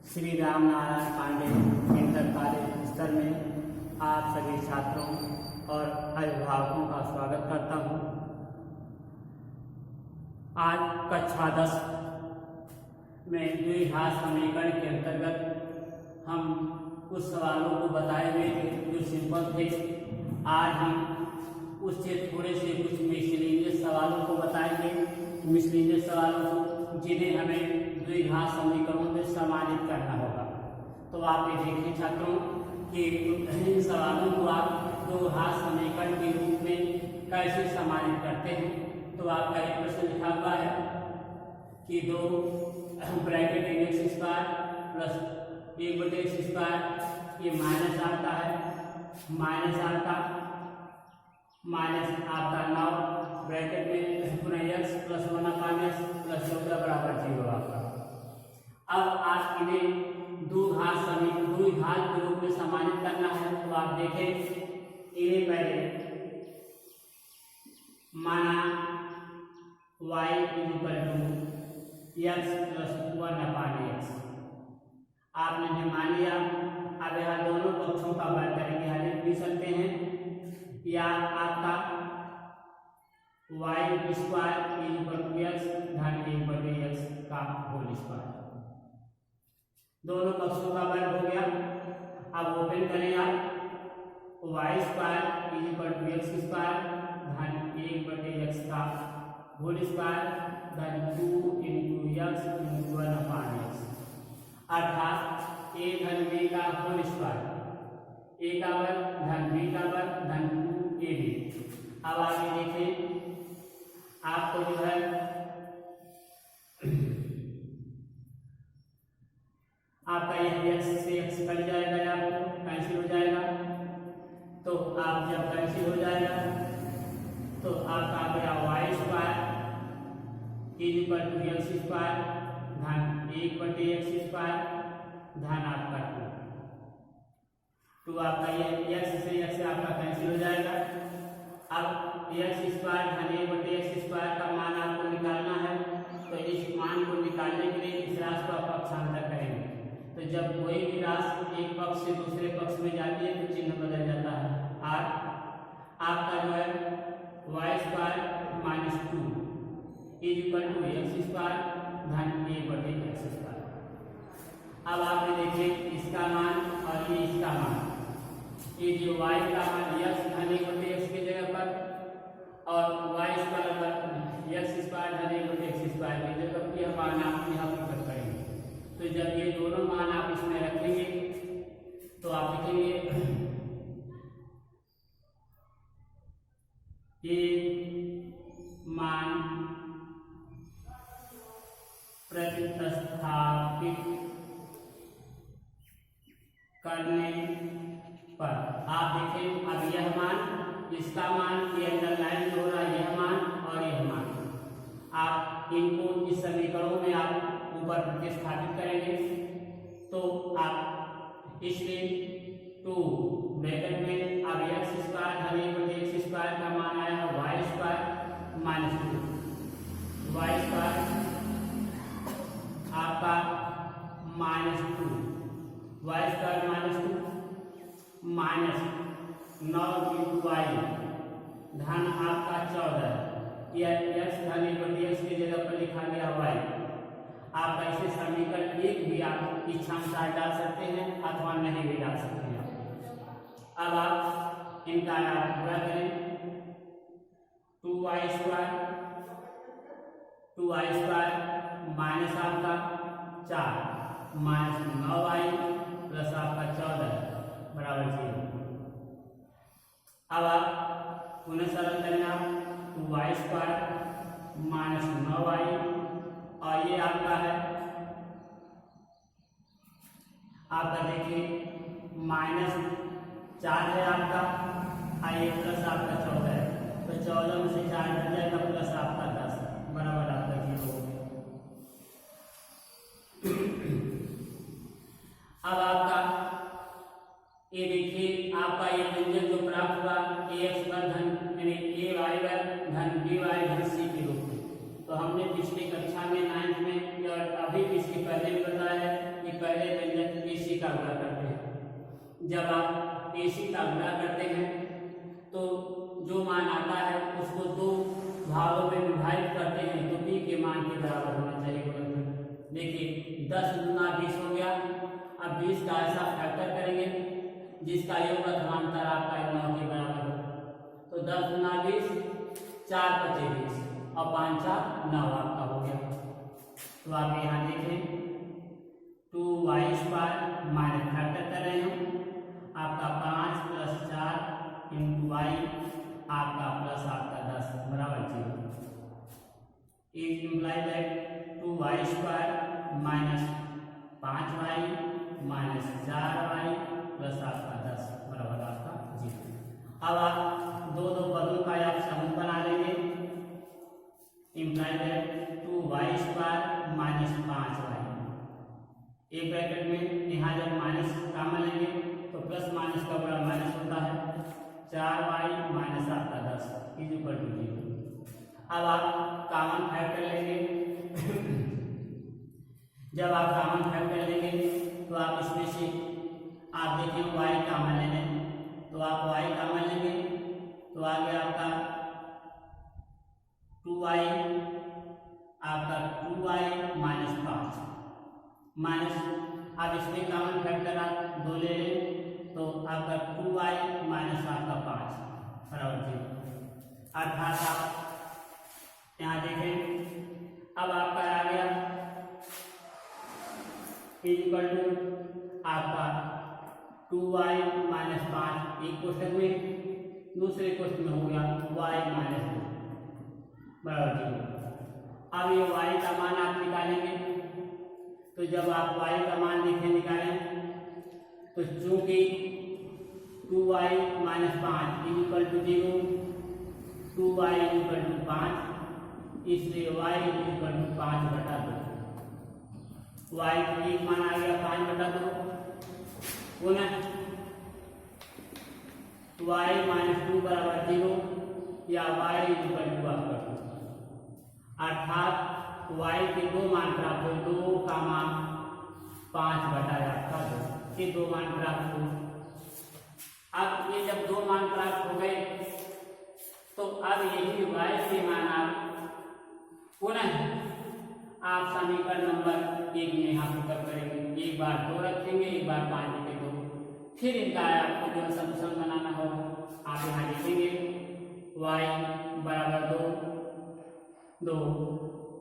Shri Ram Narayan Pandey inter college स्तर में आप सभी छात्रों और अभिभावकों का स्वागत करता हूं। आज कक्षा 10 में द्विघात समीकरण के अंतर्गत हम उस सवालों को बताए हुए थे जो सिंपल थे। आज हम उससे थोड़े से कुछ मिसलेनियस सवालों को बताएंगे, मिसलेनियस सवालों को जिन्हें हमें द्विघात समीकरणों में समानित करना होगा। तो आप ये देखिए छात्रों कि इन सवालों को आप द्विघात समीकरण के रूप में कैसे समानित करते हैं। तो आपका एक प्रश्न लिखा हुआ है कि दो ब्रैकेट एक्स स्क्वायर प्लस एक बटे एक्स स्क्वायर ये माइनस आता है, माइनस आपका 9 ब्रैकेट में पुनः एक्स प्लस 1/x प्लस बराबर 0 आपका। अब आप इन्हें द्विघात के रूप में समानित करना है। तो आप देखें इन्हें पहले माना y = x प्लस 1/x आपने इन्हें मान लिया। अब यहाँ दोनों पक्षों का वर्ग करेंगे, यहाँ लिख भी सकते हैं या आपका y² = x धन 1/x का होल स्क्वायर, दोनों पक्षों का वर्ग हो गया। अब ओपन करें आप y² = x² धन 1/x का होल स्क्वायर धन 2 × x × 1/x अर्थात a धन b का होल स्क्वायर, a का वर्ग धन b का वर्ग धन 2ab। अब आगे देखें आपको जो है आपका यह x से x कट जाएगा या कैंसिल हो जाएगा। तो आप जब कैंसिल हो जाएगा तो आपका आ गया y² = x² धन 1/x² धन आपका 2 आपका ये x से x आपका कैंसिल हो जाएगा। अब x² धन 1/x² का मान आपको निकालना है। तो इस मान को निकालने के लिए इस राशि का पक्षांतर करेंगे। तो जब कोई भी राशि एक पक्ष से दूसरे पक्ष में जाती है तो चिन्ह बदल जाता है। और आपका जो है y² - 2 = x² धन 1/x²। अब आपने देखे इसका मान और ये इसका मान, ये जो y का मान x धन 1/x की जगह पर और y² x² धन 1/x² की जगह पर यह मान आप यहाँ पर करेंगे। तो जब ये दोनों मान आप इसमें रखेंगे तो आप लिखेंगे ये मान प्रतिस्थापित करने पर आप देखें अब यह मान, इसका मान, ये अंडरलाइन हो रहा है यह मान और यह मान, आप इनको इस समीकरणों में आप ऊपर प्रतिस्थापित करेंगे। तो आप इसलिए 2 ब्रैकेट में अब x² धन 1/x² का मान आया y² - 2 y² आपका -2 y² - 2 माइनस 9 × y धन आपका 14, यह x धन 1/x की जगह पर लिखा गया y। आप ऐसे समीकरण एक भी आप इच्छानुसार डाल सकते हैं अथवा नहीं भी डाल सकते हैं। अब आप इनका आप पूरा करें 2y² माइनस आपका 4 माइनस 9y प्लस आपका 14 बराबर 0। अब आप पुनः सरल करें आप 2y² - 9y और ये आपका है आपका देखिए -4 है आपका और ये प्लस आपका 14 है। तो 14 में से 4 हट जाएगा प्लस आपका 10 बराबर आपका 0। अब आपका ये देखिए आपका ये व्यंजक जो प्राप्त हुआ ax² धन ay² धन by धन c के रूप में। तो हमने पिछली कक्षा में 9th में और अभी इसके पहले भी बताया है कि पहले जब आप AC का गुणा करते हैं तो जो मान आता है उसको दो भागों में विभाजित करते हैं तो p के मान के बराबर होना चाहिए गुणनफल। देखिए 10 गुना 20 हो गया। अब 20 का ऐसा फैक्टर करेंगे जिसका योग अथवांतर आपका 9 के बराबर हो। तो 10 गुना 20 4 × 20 और 5 × 9 आपका हो गया। तो आप यहाँ देखें 2y² माइनस फैक्टर कर रहे हैं आपका 5 + 4 × y आपका प्लस आपका 10 बराबर 0। It imply that 2y² minus 5y minus 4y plus आपका 10 बराबर आपका 0। अब आप दो पदों का आप समूह बना लेंगे। Imply that 2y² minus 5y, एक ब्रैकेट में यहाँ जब माइनस कॉमन लेंगे तो प्लस माइनस का बड़ा माइनस होता है। 4y माइनस आपका 10 इज इक्वल टू 0। अब आप कॉमन फैक्टर लेंगे। जब आप कॉमन फैक्टर लेंगे तो आप इसमें से आप देखें y कॉमन लेंगे तो आप y कॉमन लेंगे तो आ गया आपका 2y, आपका 2y माइनस 5 माइनस, अब इसमें कॉमन फैक्टर आप 2 ले लें तो आपका 2y माइनस आपका 5 बराबर 0। अर्थात आप यहाँ देखें अब आपका आ गया इक्वल टू आपका 2y माइनस 5 एक क्वेश्चन में, दूसरे क्वेश्चन में हो गया y माइनस 2 बराबर 0। अब ये y का मान आप निकालेंगे तो जब आप y का मान निकालें तो चूंकि 2y minus 5 equal to 0, 2y equal to 5, इसलिए y इक्वल टू 5/2। y एक मान आ गया 5/2 पुनः y माइनस 2 बराबर 0 या y इक्वल टू आपका 2, अर्थात y के दो मान प्राप्त हो, 2 का मान 5/2 के दो मान प्राप्त हो। अब ये जब दो मान प्राप्त हो गए तो अब यही y के मान आप पुनः आप समीकरण नंबर 1 में यहाँ पुट करेंगे। एक बार 2 रखेंगे, एक बार 5 के 2, फिर इनका आपको जो समीकरण बनाना होगा। आप यहाँ लिखेंगे y बराबर 2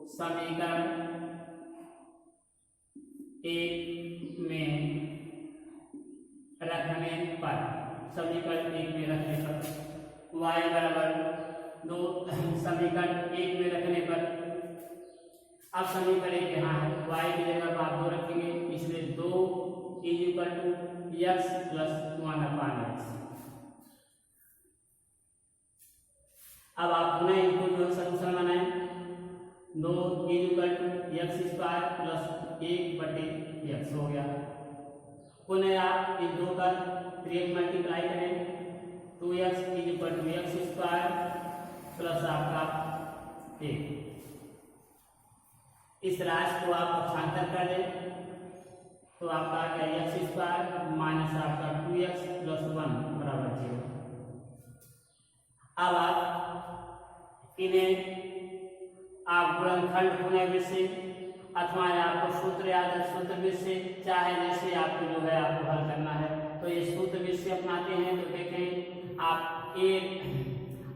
समीकरण 1 में रखने पर, समीकरण 1 में रखने पर y बराबर 2 समीकरण 1 में रखने पर, अब समीकरण 1 यहाँ है, y की जगह पर आप 2 रखेंगे, इसलिए 2 is equal to x plus 1/x। अब आप पुनः इनको जो समीकरण बनाएं 2 is equal to x² plus 1/x हो गया। पुनः आप इस 2 का 3 मल्टीप्लाई करें 2x is equal to x² plus आपका 1। इस राशि को आप पक्षांतर कर दें तो आपका आ गया x² माइनस आपका 2x प्लस 1 बराबर 0। अब आप इन्हें आप गुणनखंड पुनर्विध से अथवा आपको सूत्र याद है, सूत्रविद से चाहे जैसे आपको जो है आपको हल करना है तो ये सूत्रविद से अपनाते हैं। तो देखें आप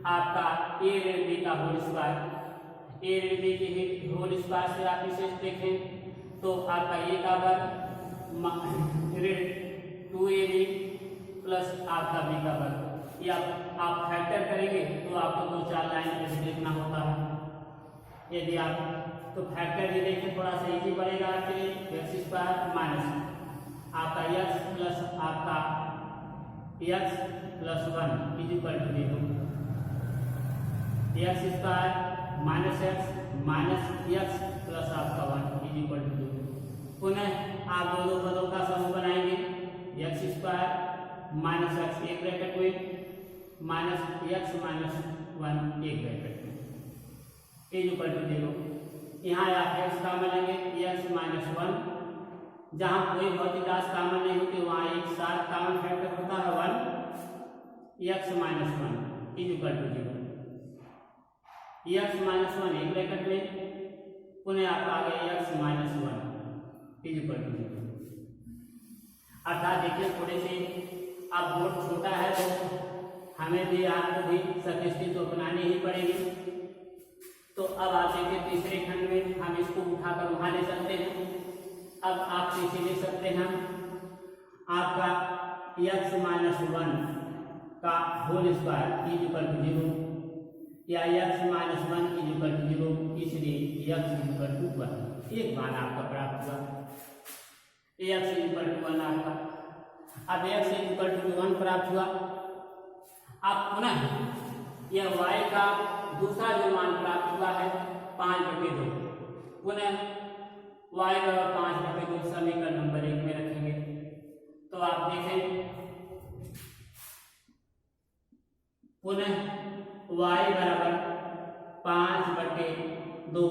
आपका a ऋण b का होल स्क्वायर, a ऋण b की होल स्क्वायर से आप इसे देखें तो आपका a का वर्ग ऋण 2ab प्लस आपका b का वर्ग, या आप फैक्टर करेंगे तो आपको 2-4 लाइन से देखना होता है। यदि आप तो फैक्टर भी देखें थोड़ा सा इजी पड़ेगा आपके लिए। x² माइनस आपका x प्लस आपका x plus 1 is equal to 0, x² minus x minus x plus आपका 1 इज इक्वल टू 0। पुनः आप दोनों पदों का समूह बनाएंगे, x² माइनस x एक ब्रैकेट में माइनस x माइनस 1 एक ब्रैकेट में इज इक्वल टू 0। यहाँ आप x का मिलेंगे x माइनस 1 जहाँ कोई भौतिक राशि कॉमन नहीं होती वहाँ एक साथ कॉमन फैक्टर होता है 1 x - 1 is equal to 0। x - 1 एक ब्रैकेट में, पुनः आपका आ गया x - 1 इज इक्वल टू 0। अर्थात देखिए थोड़े से अब बोर्ड छोटा है तो हमें भी आपको भी स्टैटिस्टिक्स तो अपनानी ही पड़ेगी। तो अब आप देखिए तीसरे खंड में हम इसको उठाकर वहाँ ले सकते हैं। अब आप इसे ले सकते हैं आपका x - 1 का whole square is equal to 0 या x - 1 इज इक्वल टू 0, इसलिए x इज इक्वल टू 1 एक मान आपका प्राप्त हुआ। x इज इक्वल टू 1 आपका, अब x इज इक्वल टू 1 प्राप्त हुआ। अब पुनः यह y का दूसरा जो मान प्राप्त हुआ है 5/2, पुनः y का 5/2 समीकरण नंबर 1 में रखेंगे। तो आप देखें पुनः y बराबर 5/2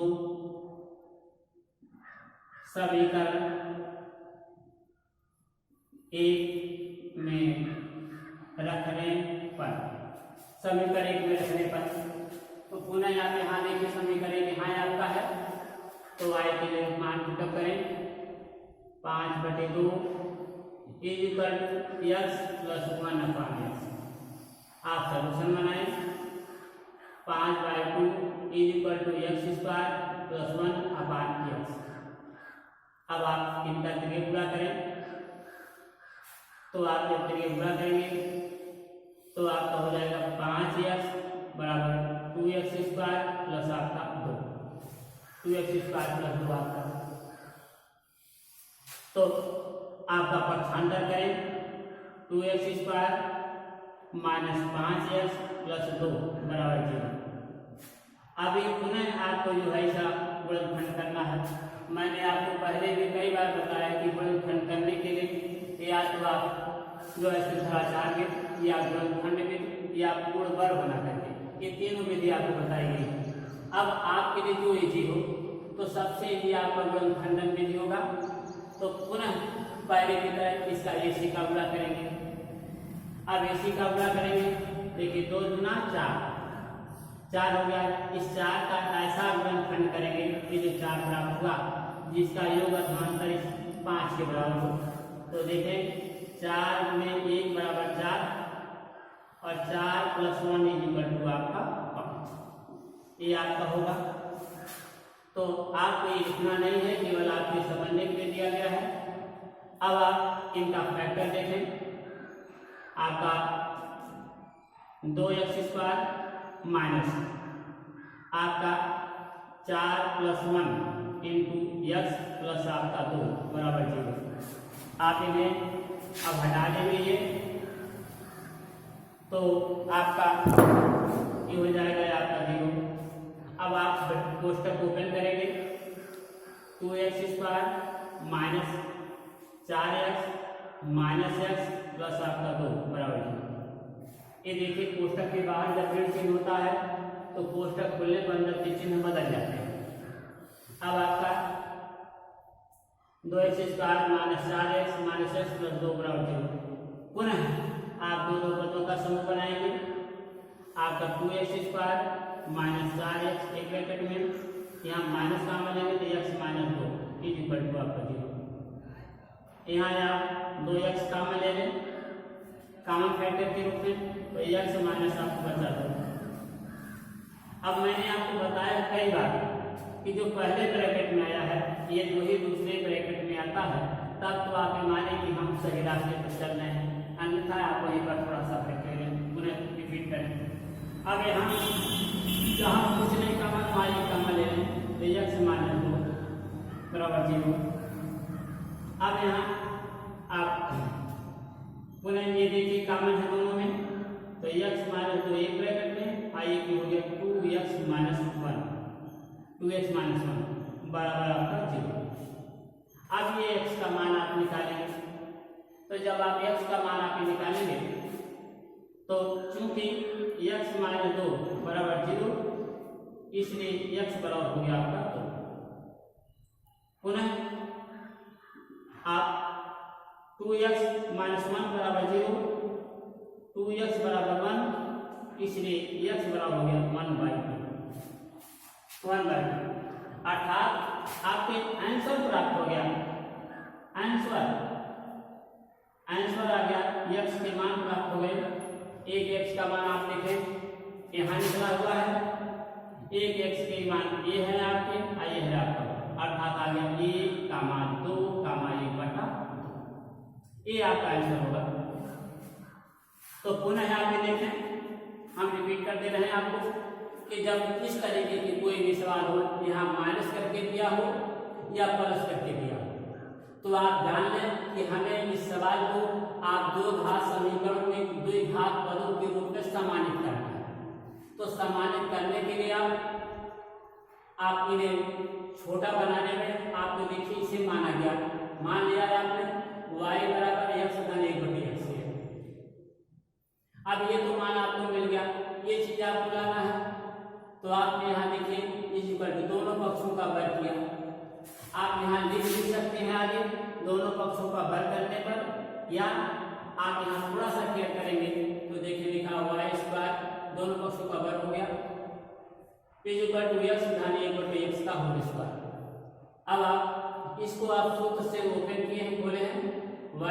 समीकरण 1 में रखने पर, समीकरण 1 में रखने पर तो पुनः आप यहाँ देखिए समीकरण यहाँ आपका है तो y के लिए मान पुटअप करें 5/2 is equal to x + 1/x। आप सॉल्यूशन बनाएं 5/2 is equal to x² + 1/x। अब आप इनका त्रिज्य पूरा करें तो आप जब त्रिज्य पूरा करेंगे तो आपका हो जाएगा 5x बराबर 2x² प्लस आपका 2, 2x² प्लस 2 आपका। तो आपका पक्षांतर करें 2x² - 5x प्लस 2 बराबर 0। अभी पुनः आपको जो है ऐसा गुणनखंड करना है। मैंने आपको पहले भी कई बार बताया कि गुणनखंड करने के लिए या तो आप जो है शुद्धाचार्य या गुणनखंड विधि या पूर्ण वर्ग बना करके, ये तीनों विधि आपको बताई गई। अब आपके लिए जो इजी हो तो सबसे इजी आपका गुणनखंडन विधि होगा। तो पुनः पहले की तरह इसका AC का गुणा करेंगे। अब AC का गुणा करेंगे, देखिए 2 गुना 4 हो गया। इस 4 का ऐसा गुणनखंड करेंगे कि जो 4 प्राप्त हुआ जिसका योग अर्थांतर 5 के बराबर हो। तो देखें 4 में 1 बराबर 4 और 4 + 1 इज इक्वल टू आपका 5, ये आपका होगा। तो आपको ये लिखना नहीं है, केवल आपके समझने के लिए दिया गया है। अब आप इनका फैक्टर देखें, आपका 2x² माइनस आपका 4 + 1 इंटू x प्लस आपका 2 बराबर 0। आप इन्हें अब हटा देंगे ये तो आपका ये हो जाएगा आपका 0। अब आप कोष्टक ओपन करेंगे 2x² minus 4x minus x plus आपका 2 बराबर 0। ये देखिए कोष्टक के बाहर जब ऋण चिन्ह होता है तो कोष्टक खुलने पर अंदर के चिन्ह बदल जाते हैं। अब आपका 2x² minus 4x minus x plus 2 बराबर 0। पुनः आप दो पदों का समूह बनाएंगे, आपका 2x² माइनस 4x एक ब्रैकेट में, यहाँ माइनस कॉमन लेंगे तो x - 2 इज इक्वल टू आपका 0। यहाँ आप 2x कॉमन ले लें कॉमन फैक्टर के रूप में, तो x माइनस आपको बचा 2। अब मैंने आपको बताया कई बार कि जो पहले ब्रैकेट में आया है ये वही दूसरे ब्रैकेट में आता है, तब तो आप माने कि हम सही रास्ते पर चल रहे हैं, अन्यथा आप वहीं पर थोड़ा सा फैक्टर पुनः रिपीट करें। अब यहाँ जहाँ कुछ नहीं कॉमन वहाँ ये कॉमन ले लें तो x - 2 बराबर 0। अब यहाँ आप पुनः ये देखिए कॉमन है दोनों में, तो x - 2 एक ब्रैकेट में आइए कि हो गया 2x - 1 बराबर आपका 0। अब ये x का मान आप निकालेंगे, तो जब आप x का मान आप निकालेंगे तो चूंकि x - 2 बराबर 0 इसलिए x बराबर हो गया आपका 2। पुनः आप 2x माइनस 1 बराबर 0, 2x बराबर 1, इसलिए x बराबर हो गया 1/2 अर्थात आपके आंसर प्राप्त हो गया। आंसर आ गया, x के मान प्राप्त हो गए। एक x का मान आप देखें यहाँ निकला हुआ है, एक x के मान ये है आपके, ये है आपका, अर्थात आ गया 1, 2, 1/2। ये आपका आंसर होगा। तो पुनः यहाँ पे देखें, हम रिपीट कर दे रहे हैं आपको कि जब इस तरीके की कोई भी सवाल हो, यहाँ माइनस करके दिया हो या प्लस करके दिया हो, तो आप जान लें कि हमें इस सवाल को आप द्विघात समीकरण में द्विघात पदों के रूप में सम्मानित करना है। तो सम्मानित करने के लिए आप इन्हें छोटा बनाने में आपको देखिए इसे माना गया, मान लिया आपने y बराबर x धन 1/x है। अब ये तो मान आपको मिल गया, ये चीज आपको लाना है, तो आपने यहाँ देखिए इस पर दोनों पक्षों का वर्ग किया। आप यहाँ लिख भी सकते हैं आगे दोनों पक्षों का वर्ग करने पर, या आप यहाँ थोड़ा सा क्लियर करेंगे तो देखिए लिखा हुआ y² दोनों पक्षों का वर्ग हो गया, x धन 1/x का होल स्क्वायर। अब आप इसको आप सूत्र से ओपन किए हैं, बोले हैं y²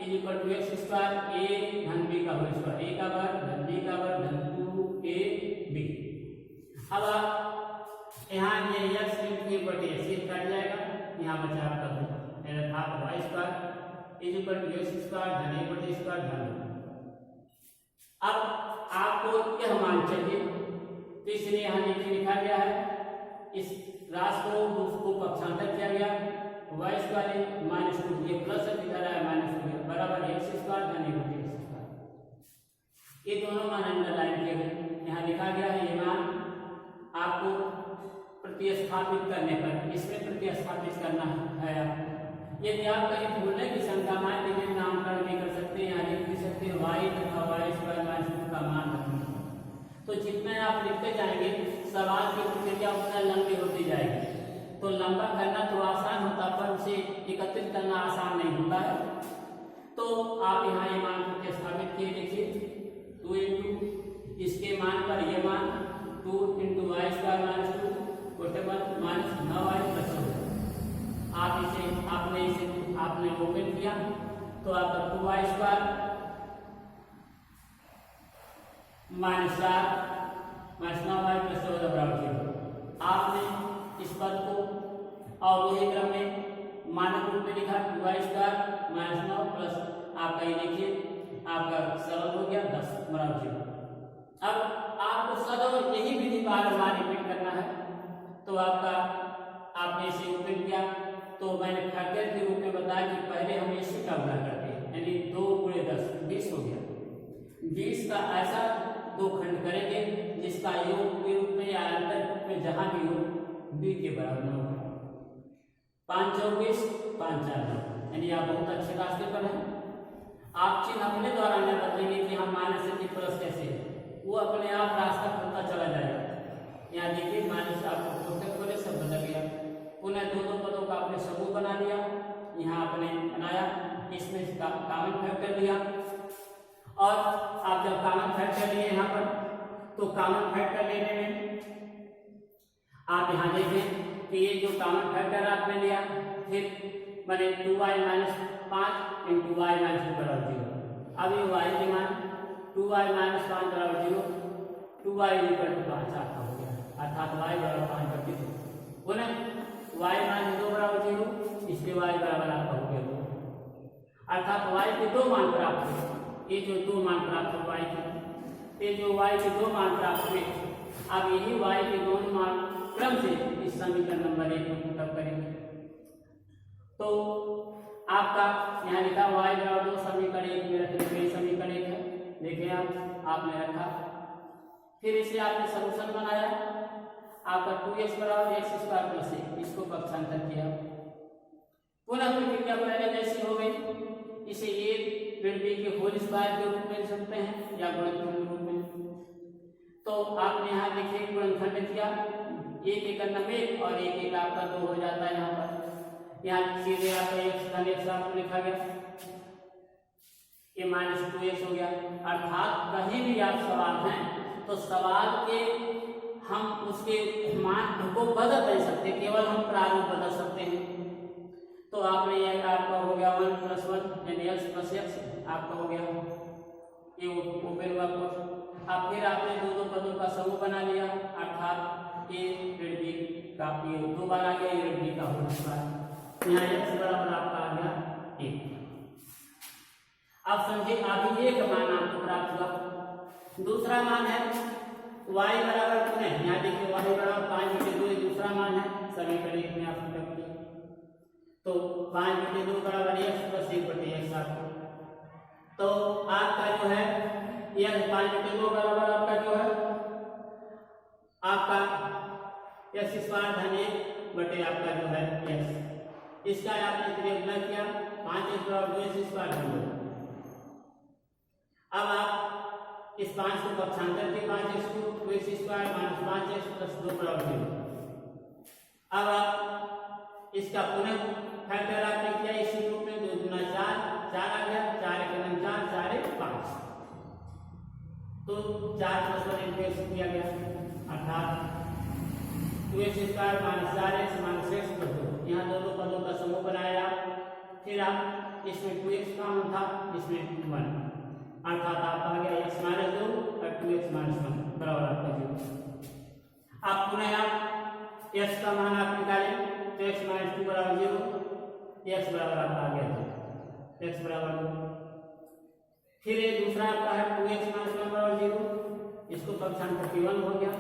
x² a धन b का होल स्क्वायर, a का वर्ग धन b का वर्ग धन 2ab। अब आप यहाँ ये x × 1/x कट जाएगा, यहाँ बचा आपका y² x² धन 1/x धन। अब आपको यह मान चाहिए, तो इसलिए यहाँ नीचे लिखा गया है, इस राशि को उसको पक्षांतर किया गया, y² माइनस 2 ये प्लस दिखा रहा है -2 बराबर x² धन 1/x²। ये दोनों मान अंडरलाइन किए गए, यहाँ लिखा गया है ये मान आपको प्रतिस्थापित करने पर, इसमें प्रतिस्थापित करना है आपको। यदि आप कहीं भूलने की शंका मान लीजिए, नामकरण भी कर सकते हैं, यहाँ लिख भी सकते हैं y तथा y² माइनस 2 का मान रखेंगे, तो जितने आप लिखते जाएंगे सवाल की प्रक्रिया उतना लंबी होती जाएगी। तो लंबा करना तो आसान होता, पर उसे एकत्रित करना आसान नहीं होता है। तो आप यहाँ ये मान प्रतिस्थापित किए, देखिए 2 × इसके मान पर ये मान 2 × y² माइनस 2 -9y प्लस 2। आप इसे आपने ओपन किया तो आपका 2y² माइनस 4 -9y प्लस 14 बराबर 0। आपने इस पद को अवरोही क्रम में मानक रूप में लिखा 2y² माइनस 9 प्लस आपका ये देखिए आपका सरल हो गया 10 बराबर 0। अब आपको सदैव यही विधि बार बार रिपीट करना है। तो आपने इसे ओपन किया, तो मैंने फैक्टर के रूप में बताया कि पहले हम इसी का गुणा करते हैं, यानी 2 × 10 20 हो गया। 20 का ऐसा 2 खंड करेंगे जिसका योग के रूप में या अंतर रूप में जहां भी हो b के बराबर होगा। 5 × 24 5 × 4 यानी आप बहुत अच्छे रास्ते पर हैं। आप चिन्ह अपने द्वारा न बदलेंगे कि हम माइनस से प्लस कैसे, वो अपने आप रास्ता खुलता चला जाएगा। यहाँ देखिए माइनस आपको कोष्टक खोले सब बदल गया, पुनः दोनों पदों का आपने समूह बना लिया, यहाँ आपने बनाया, इसमें कॉमन फैक्टर लिया, और आप जब कॉमन फैक्टर लिए यहाँ पर, तो कॉमन फैक्टर लेने में आप यहाँ देखें कि ये जो कॉमन फैक्टर आपने लिया, फिर मैंने 2y - 5 × y - 2 बराबर 0। अब ये y के मान 2y - 5 बराबर 0, 2y = 5 आपका हो गया, अर्थात y बराबर 5/2। पुनः y - 2 बराबर 0, इसलिए y बराबर आपका हो गया 2, अर्थात y के 2 मान प्राप्त हुए। ये जो 2 मान प्राप्त हुए y के, ये जो y के 2 मान प्राप्त हुए, अब यही y के दोनों मान क्रम से इस समीकरण नंबर 1 में पुटअप करेंगे। तो आपका यहाँ लिखा y बराबर 2 समीकरण 1 में रखने, समीकरण 1 है, देखिए आपने रखा, फिर इसे आपने सॉल्यूशन बनाया, आपका 2x बराबर x² + 1, इसको पक्षांतर किया, पुनः प्रक्रिया पहले जैसी हो गई। इसे a + b के होल स्क्वायर के रूप में लिख सकते हैं या गुणनखंड के रूप में। तो आपने यहाँ देखिए गुणनखंड किया, 1 × 1 और 1 × आपका 2 हो जाता है यहाँ पर, यहाँ सीधे आपका x धन x आपको लिखा गया, ये -2x हो गया। अर्थात कहीं भी आप सवाल हैं तो सवाल के हम उसके मान को बदल नहीं सकते, केवल हम प्रारूप बदल सकते हैं। तो आपने ये आपका हो गया 1 + 1 यानी x + x आपका हो गया, ये ओपन हुआ कोष्ठक। अब फिर आपने दो पदों का समूह बना लिया, अर्थात a ऋण b का ये 2 बार आ गया, ये ऋण b का होल स्क्वायर। यहाँ x बराबर आपका आ गया 1। अब समझिए अभी एक मान आपको प्राप्त हुआ। दूसरा मान है y बराबर पुनः, यहाँ देखिए y बराबर 5/2 ये दूसरा मान है समीकरण एक में आप रखिए। तो 5/2 बराबर x + 1/x आपको। तो आपका जो है यह 5/2 बराबर आपका जो है आपका x² धन 1 आपका जो है x, इसका आपने प्रयोग न किया 5x बराबर 2x² धन 2। अब आप इस 5 को पक्षांतर के 5x को 2x² - 5x + 2 बराबर 0। अब आप इसका पुनः फैक्टर आपने किया इसी रूप में 2 × 4 4 आ गया, 4 × 4 4 × 5, तो 4 + 1 इंटू x किया गया, अर्थात 2x² - 4x - x + 2। यहाँ दोनों पदों का समूह बनाया। फिर आप इसमें 2x कॉमन था, इसमें 1, अर्थात आप आ गया x - 2 और 2x - 1 बराबर आपका 0। अब पुनः आप x का मान आप निकालें तो x - 2 बराबर 0, x बराबर आपका आ गया 2, x बराबर 2। फिर ये दूसरा आपका है 2x - 1 बराबर 0, इसको पक्षांतर के 1 हो गया,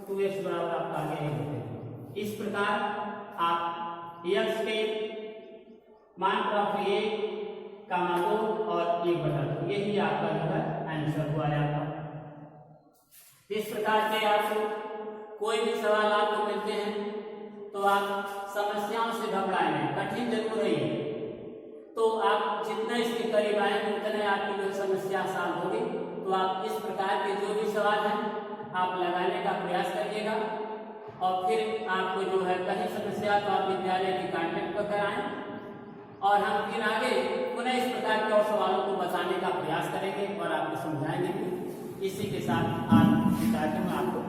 2x बराबर आपका आ गया 1। इस प्रकार आप x के मान प्राप्त 1 का मान 2 और 1/2, यही आपका जो है आंसर हुआ है आपका। इस प्रकार के आपको कोई भी सवाल आपको मिलते हैं तो आप समस्याओं से घबराएं नहीं, कठिन जरूर नहीं है। तो आप जितना इसके करीब आएंगे उतने आपकी जो समस्या आसान होगी। तो आप इस प्रकार के जो भी सवाल हैं आप लगाने का प्रयास करिएगा, और फिर आपको जो है कहीं समस्या तो आप विद्यालय के कांटेक्ट पर कराएं, और हम फिर आगे पुनः इस प्रकार के और सवालों को बताने का प्रयास करेंगे और आपको समझाएंगे। इसी के साथ आज कार्यक्रम आपको